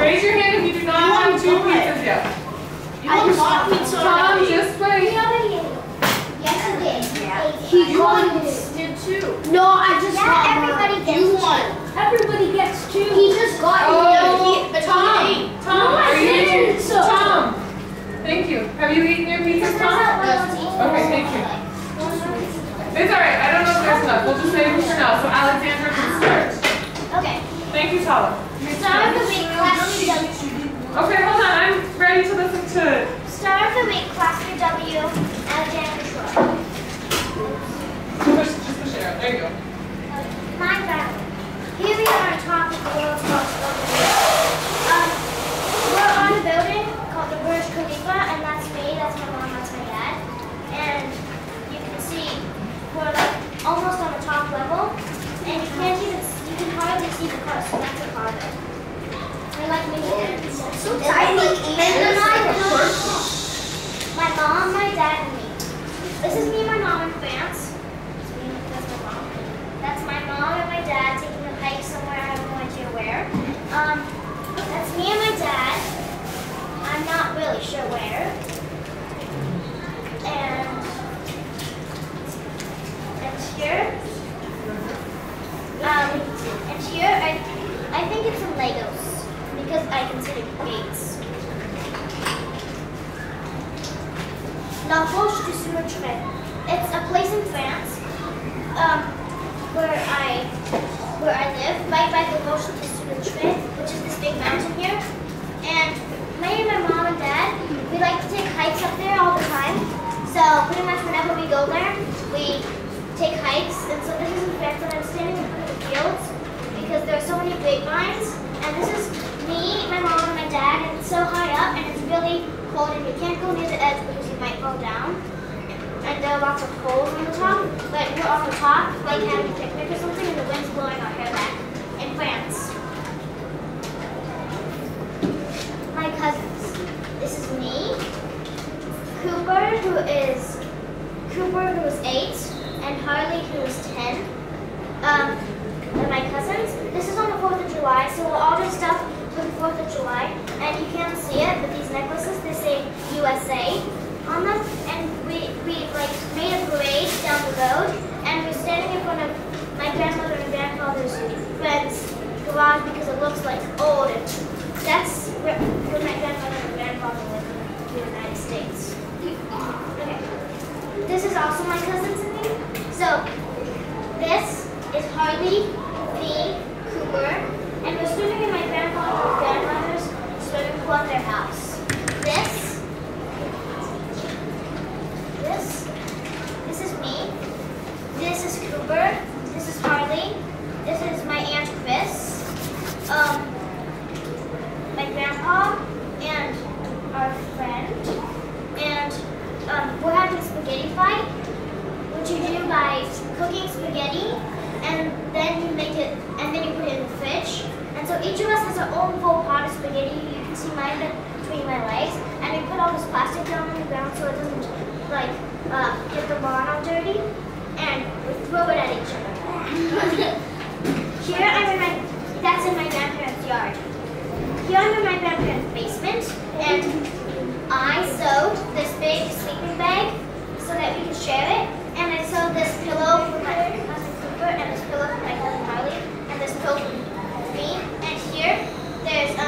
Raise your hand if you do not have 2 pizzas yet. I love pizza. Tom, just wait. Yes, I did. Yeah. He did too. No, I just got everybody gets one. Everybody gets 2. He just got Tom, are you eating? Tom, thank you. Have you eaten your pizza, Tom? Okay, thank you. It's alright, I don't know if there's enough. We'll just save it for now. So Alexandra can start. Okay. Thank you, Tala. Start the week class for W. Okay, hold on. I'm ready to listen to it. Start the week class for W. Alexandra Troy. Just push it out. There you go. My family. Here we are on top of the world's most building. We're on a building called the Burj Khalifa, and that's me, that's my mom, that's my dad. And you can see we're like almost on the top level, and you can hardly see the cars, so that's a car there. We're like mini ants. So tiny. And then my mom, my dad, and me. This is me and my mom in France. That's my mom. That's my mom and my dad taking a hike somewhere, I have no idea where. That's me and my dad. I'm not really sure where. And here, I think it's some Legos because I can see the gates. La Roche-sur-Tre. It's a place in France where I live, right by the Roche-sur-Tre, which is this big mountain here. And me and my mom and dad, we like to take hikes up there all the time. So pretty much whenever we go there, we take hikes. And so this is in France, and I'm standing in front of the fields because there are so many grapevines. And this is me, my mom, and my dad, and it's so high up, and it's really cold, and you can't go near the edge because you might fall down. And there are lots of holes on the top, but we're on the top, like having a picnic or something, and the wind's blowing our hair back in France. My cousins. This is me, Cooper, who is 8, and Harley, who is 10. And my cousins. This is on the 4th of July, so we're all dressed up for the 4th of July, and you can't see it, but these necklaces, they say USA on them, and we like made a parade down the road, and we're standing in front of my grandmother and grandfather's friend's garage because it looks like old, and that's where my grandmother and grandfather lived in the United States. Okay. This is also my cousins and me. So this is Harley, me, Cooper, and we're swimming in my grandfather and grandmother's swimming pool at their house. This is me. This is Cooper. This is Harley. This is my Aunt Chris, my grandpa, and our friend. And we're having a spaghetti fight, which you do by cooking spaghetti, and then you make it, and then you put it in the fridge. And so each of us has our own full pot of spaghetti. You can see mine between my legs, and we put all this plastic down on the ground so it doesn't like get the lawn all dirty, and we throw it at each other. Here I'm in that's in my grandparents' yard. Here I'm in my grandparents' basement, and I sewed this big sleeping bag so that we could share it, and I sewed this pillow for my cousin Cooper, and this pillow for my cousin Harley, and this pillow for me. And here there's a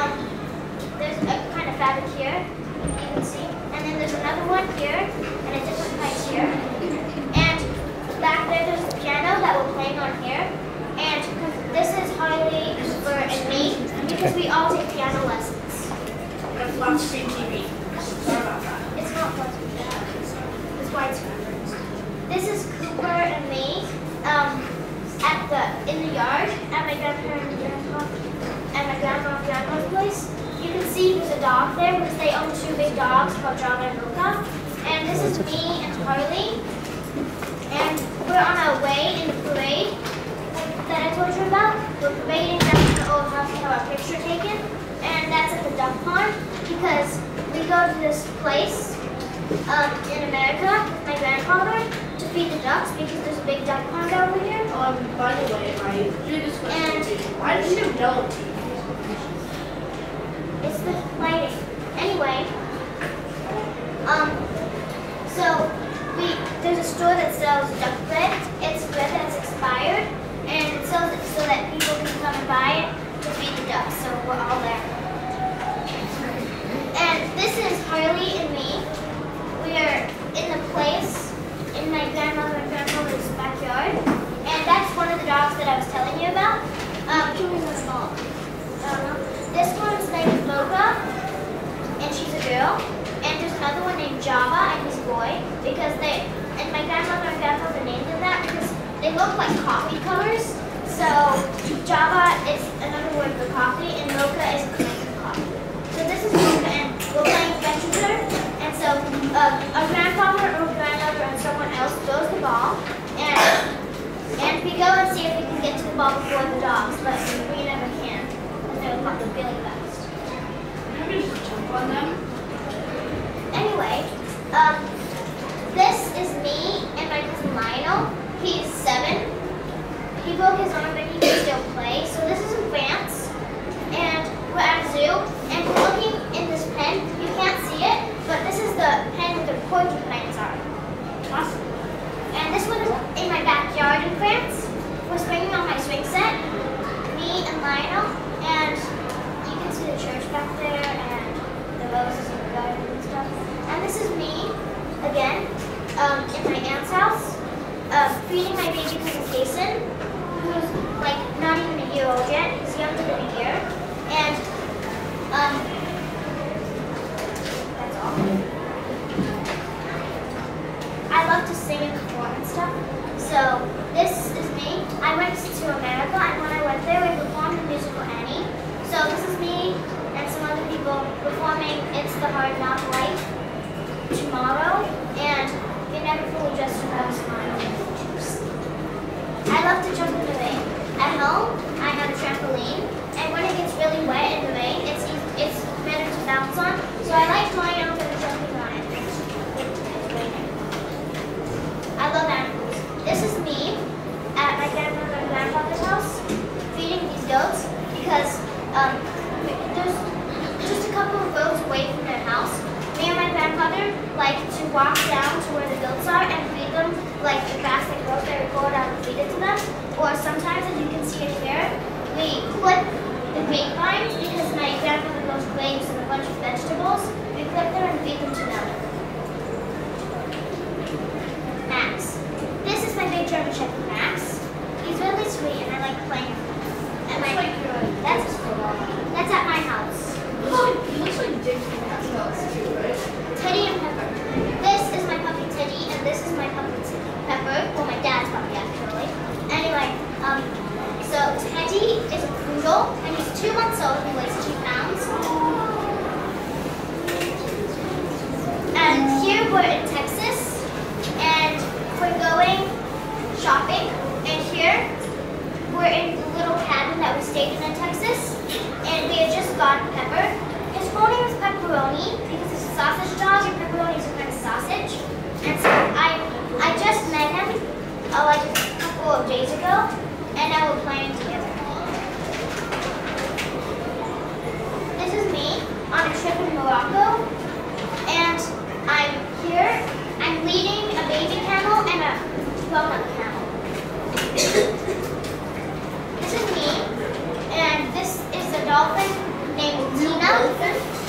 kind of fabric here, you can see, and then there's another one here, and a different kind here. And back there there's a piano that we're playing on here, and this is Harley, Cooper, and me, because we all take piano lessons. That's flat screen TV. Sorry about that. It's not flat screen. It's widescreen. This is Cooper and me in the yard at my grandpa and grandma's place. You can see there's a dog there because they own 2 big dogs called John and Luca. And this is me and Harley. And we're on our way in the parade that I told you about. We're parading down to the old house to have our picture taken. And that's at the duck pond because we go to this place in America with my grandfather to feed the ducks because there's a big duck pond over here. By the way, right? Why did you know? it's the lighting. Anyway, so there's a store that sells duck bread. It's bread that's expired, and it sells it so that people can come and buy it to feed the ducks. So we're all there. And this is Harley and me. We are in the place in my grandmother and grandfather's backyard, and that's one of the dogs that I was telling you about. This one's named Mocha, and she's a girl. And there's another one named Java, and he's a boy, because and my grandmother and grandfather named them that because they look like coffee colors. So Java is another word for coffee, and Mocha is a kind of coffee. So this is Mocha, and we're playing fetch with her. And so a grandfather or grandmother and someone else throws the ball, and we go and see if we can get to the ball before the dogs, but we never can, because they're really fast. Can we just jump on them? Anyway, this is me and my cousin Lionel. He's 7. He broke his arm, but he can still play. So this is in France, and we're at a zoo, and we're looking in this pen. You can't see it, but this is the pen where the porcupines are. Awesome. And this one is in my backyard in France. We're swinging on my swing set, me and Lionel, and you can see the church back there and the roses in the garden and stuff. And this is me, again, in my aunt's house, feeding my baby cousin Jason, who's like not even a year old yet. He's younger than a year. And that's all. I love to sing and perform and stuff. So this is me. I went to America, and when I went there, we performed the musical Annie. So this is me and some other people performing It's the Hard Knock Life tomorrow, and you're never fully dressed without a smile. I love to jump in the rain. At home, I have a trampoline, and when it gets really wet in the rain, it's better to bounce on. So I like flying out and jumping on it. It's raining. I love animals. This is me at my grandmother and grandfather's house, feeding these goats because there's just a couple of roads away from their house. Me and my grandfather like to walk down to where the goats are and feed them like the grass that grows there. We go down and feed it to them. Or sometimes, as you can see it here, we clip the grapevines because my grandfather grows grapes and a bunch of vegetables. We clip them and feed them to them. Max. This is my big German Shepherd, Max. He's really sweet and I like playing with him. That's at my house. He looks like Dick from Cat's house too, right? Teddy and Pepper. This is my puppy Teddy, and this is my puppy Pepper. Well, my dad's puppy actually. Anyway, so Teddy is a poodle, and he's 2 months old. He weighs 2 pounds. And here we're in Texas, and we're going shopping. And here we're in the little cabin that we stayed in Texas, and we had just got Pepper. His full name is Pepperoni because it's a sausage dog, and pepperoni is a kind of sausage. And so I just met him like a couple of days ago, and now we're playing together. This is me on a trip in Morocco, and I'm here. I'm leading a baby camel and a grown-up camel. This is me, and this is a dolphin named Tina.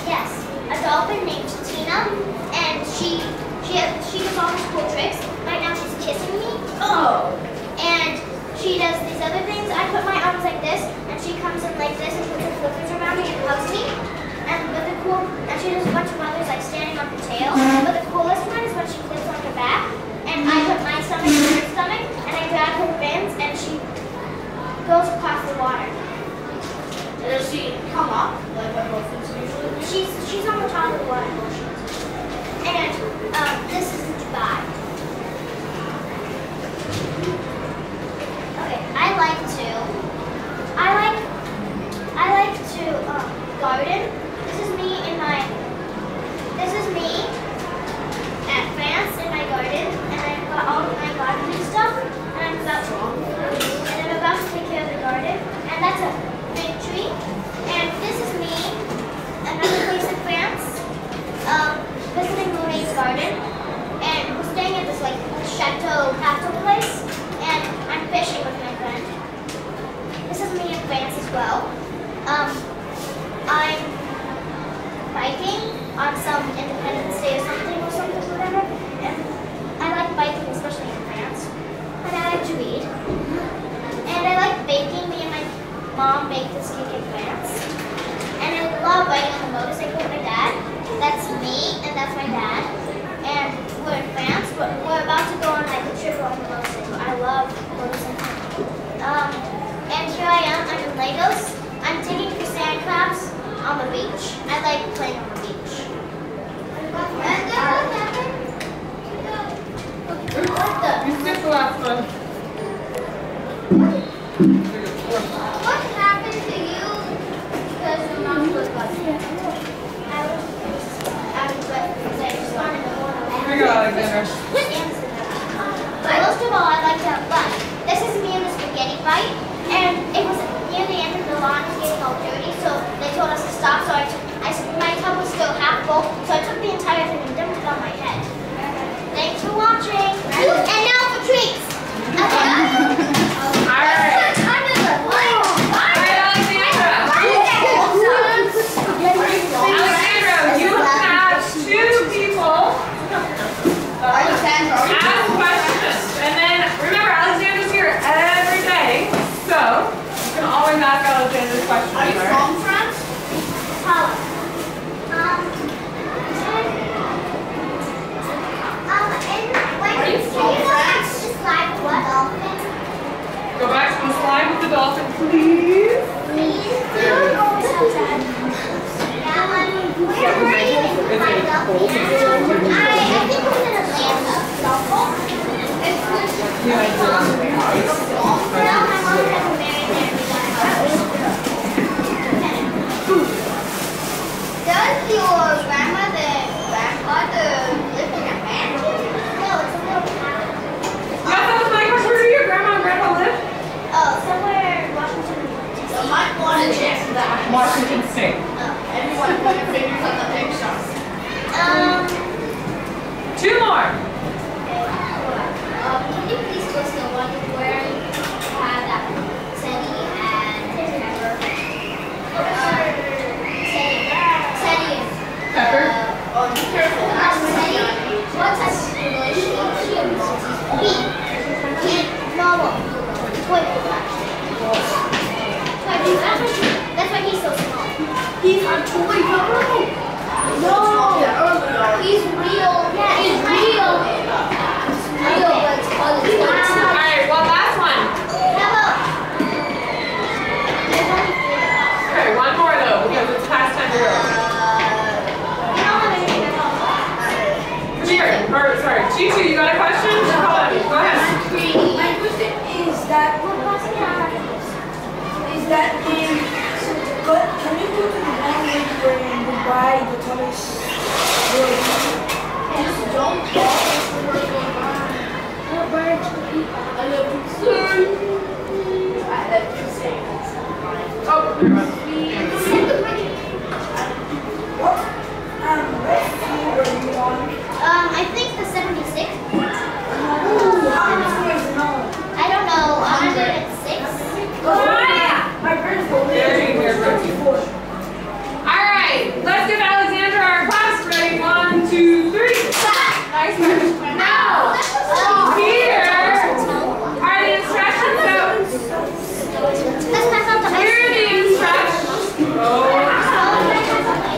Yes, a dolphin named Tina, and she does all these cool tricks. Right now she's kissing me. Oh. And she does these other things. I put my arms like this, and she comes in like this and puts her flippers around me and hugs me. And she does a bunch of others like standing on her tail. But the coolest one is when she flips on her back, and I put my stomach in her stomach, and I grab her fins, and she goes across the water. Does she come up like what dolphins usually? She's on the top of the water. And this is Dubai. Okay, I like to Alexandra? But most of all, I like to have lunch. This is me in the spaghetti fight, and it was near the end of the lawn was getting all dirty, so they told us to stop. So my tub was still half full, so I took the entire thing and dumped it on my head. Thanks for watching. And now for treats. All right. Alexandra, you have 2 people ask questions. And then remember, Alexandra's here every day, so you can always ask Alexandra's questions. Are you from France? Paula. Go back to the slide with the dolphin, please. Please do. I think we're in Atlanta. No, my mom has married there. Does your grandmother live in a mansion? No, it's a little town. Yeah, that was my question. Where do your grandma and grandpa live? Oh, somewhere in Washington. So my one is that. Washington State. Everyone put your fingers on the picture. 2 more. Can you please list the one where you had that Teddy and Pepper? Teddy and Pepper. Oh, be careful. Teddy. What type of relationship? He normal. Toy pool, actually. Toy pool. That's why he's so small. He's a toy poodle. No, he's real. Yeah, he's real. Real, but it's called a toy. All right, well, last one. Hello. Okay, 1 more though, because it's past time to go. Sorry, Chichi, you got a question? Go ahead. My question is that in